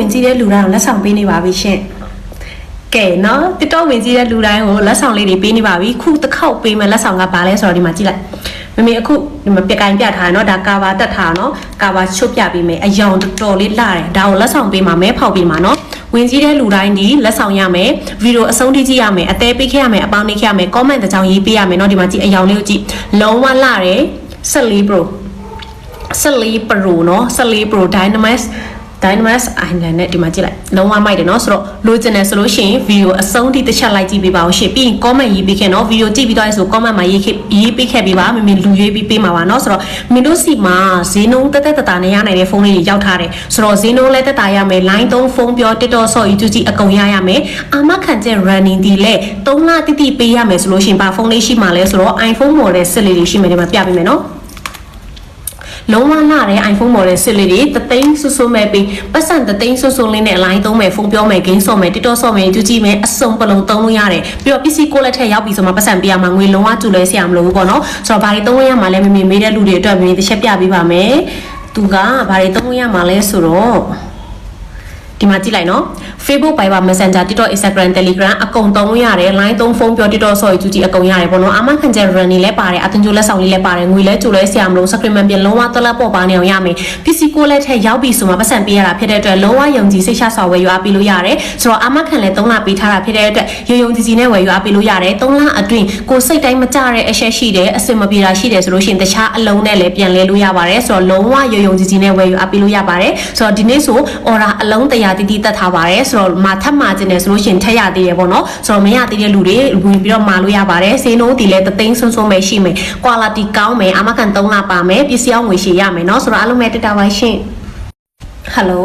ဝင်ကြည့်တဲ့လူတိုင်းကိုလက်ဆောင်ပေးနေပါပြီရှင်ကဲနော် TikTok ဝင်ကြည့်တဲ့လူတိုင်းကိုလက်ဆောင်လေးတွေပေးနေပါပြီခုတစ်ခေါက်ပေးမယ်လက်ဆောင်ကဘာလဲဆိုတော့ဒီမှာကြည့်လိုက်မမေအခုဒီမှာပြကိုင်ပြထားတယ်နော်ဒါကာဘာတက်ထားနော်ကာဘာချုပ်ပြပေးမယ်အယောင်တော်လေးလှတယ်ဒါကိုလက်ဆောင်ပေးမှာမဲဖောက်ပေးမှာနော်ဝင်ကြည့်တဲ့လူတိုင်းဒီလက်ဆောင်ရမယ်ဗီဒီယိုအဆုံးထိကြည့်ရမယ်အသေးပေးခဲ့ရမယ်အပေါင်းနေခဲ့ရမယ် comment တစ်ကြောင်းရေးပေးရမယ်နော်ဒီမှာကြည့်အယောင်လေးကိုကြည့်လုံးဝလှတယ်14 Pro 14 Pro နော်14 Pro Dynamis အိုင်လန်နဲ့ဒီမှာကြည့်လိုက်လုံးဝမိုက်တယ်နော်ဆိုတော့လိုချင်တယ်ဆိုလို့ရှိရင်ဗီဒီယိုအဆုံးထိတစ်ချက်လိုက်ကြည့်ပေးပါဦးရှင်ပြီးရင် comment ရေးပေးခဲ့နော်ဗီဒီယိုကြည့်ပြီးတော့ဆို comment မှာရေးပေးခဲ့ပေးပါမမေလူရွေးပြီးပေးမှာပါနော်ဆိုတော့မင်းတို့စီမှာဈေးနှုန်းတက်တနဲ့ရနိုင်တဲ့ဖုန်းလေးတွေရောက်ထားတယ်ဆိုတော့ဈေးနှုန်းလည်းတက်တာရမယ် line 3ဖုန်းပြော TikTok ဆော့ YouTube ကြည့်အကုန်ရမယ်အာမခံချက် running ဒီလဲ3လတိတိပေးရမယ်ဆိုလို့ရှိရင်ဘာဖုန်းလေးရှိမှာလဲဆိုတော့ iPhone model 6လေးတွေရှိမယ်ဒီမှာပြပေးမယ်နော်လုံးဝလာတဲ့ iPhone model 6လေးတွေတသိန်းဆူဆူမဲ့ပြီးပတ်စံတသိန်းဆူဆူလေးနဲ့ line သုံးမယ်ဖုန်းပြောမယ် game ဆော့မယ် TikTok ဆော့မယ် YouTube ကြည့်မယ်အစုံပလုံးသုံးလို့ရတယ်ပြီးတော့ PC ကိုလက်ထက်ရောက်ပြီဆိုမှပတ်စံပေးရမှာငွေလုံးဝကျူလဲဆရာမလို့ဘူးပေါ့နော်ဆိုတော့ဘာတွေသုံးလို့ရမှာလဲမမေမေးတဲ့လူတွေအတွက်မမေတစ်ချက်ပြပေးပါမယ်သူကဘာတွေသုံးလို့ရမှာလဲဆိုတော့ဒီမှာကြည့်လိုက်နော် Facebook Viber Messenger TikTok Instagram Telegram အကုန်သုံးလို့ရတယ် line 3ဖုန်းပြော TikTok ဆော့ YouTube ကြည့်အကုန်ရတယ်ပေါ့နော်အာမခံချက် run နေလဲပါတယ်အတင်ကျိုးလက်ဆောင်လေးလဲပါတယ်ငွေလဲကျိုးလဲဆရာမလို့ screen မှပြန်လုံးဝတက်လက်ပေါ်ပါနေအောင်ရမယ် PC ကိုလက်ထက်ရောက်ပြီဆိုမှပတ်စံပေးရတာဖြစ်တဲ့အတွက်လုံးဝယုံကြည်စိတ်ချစွာဝယ်ယူအားပေးလို့ရတယ်ဆိုတော့အာမခံလဲ3လပေးထားတာဖြစ်တဲ့အတွက်ယုံကြည်နဲ့ဝယ်ယူအားပေးလို့ရတယ်3လအတွင်းကိုစိတ်တိုင်းမကြတဲ့အချက်ရှိတယ်အစင်မပြေတာရှိတယ်ဆိုလို့ရှိရင်တခြားအလုံးနဲ့လည်းပြန်လဲလို့ရပါတယ်ဆိုတော့လုံးဝယုံကြည်နဲ့ဝယ်ယူအားပေးလို့ရပါတယ်ဆိုတော့ဒီနေ့ဆို order အလုံး100တိတိတက်ထားပါတယ်ဆိုတော့မာထပ်မာကျင်တယ်ဆိုလို့ရှိရင်ထက်ရသေးတယ်ပေါ့နော်ဆိုတော့မရသေးတဲ့လူတွေဝင်ပြီးတော့မာလို့ရပါတယ်ဈေးနှုန်းဒီလဲတသိန်းစွန်းစွန်းပဲရှိမယ် quality ကောင်းမယ်အာမခံ3လပါမယ်ပစ္စည်းအောင်ငွေရှည်ရမယ်เนาะဆိုတော့အားလုံးပဲတက်တာပါရှင် Hello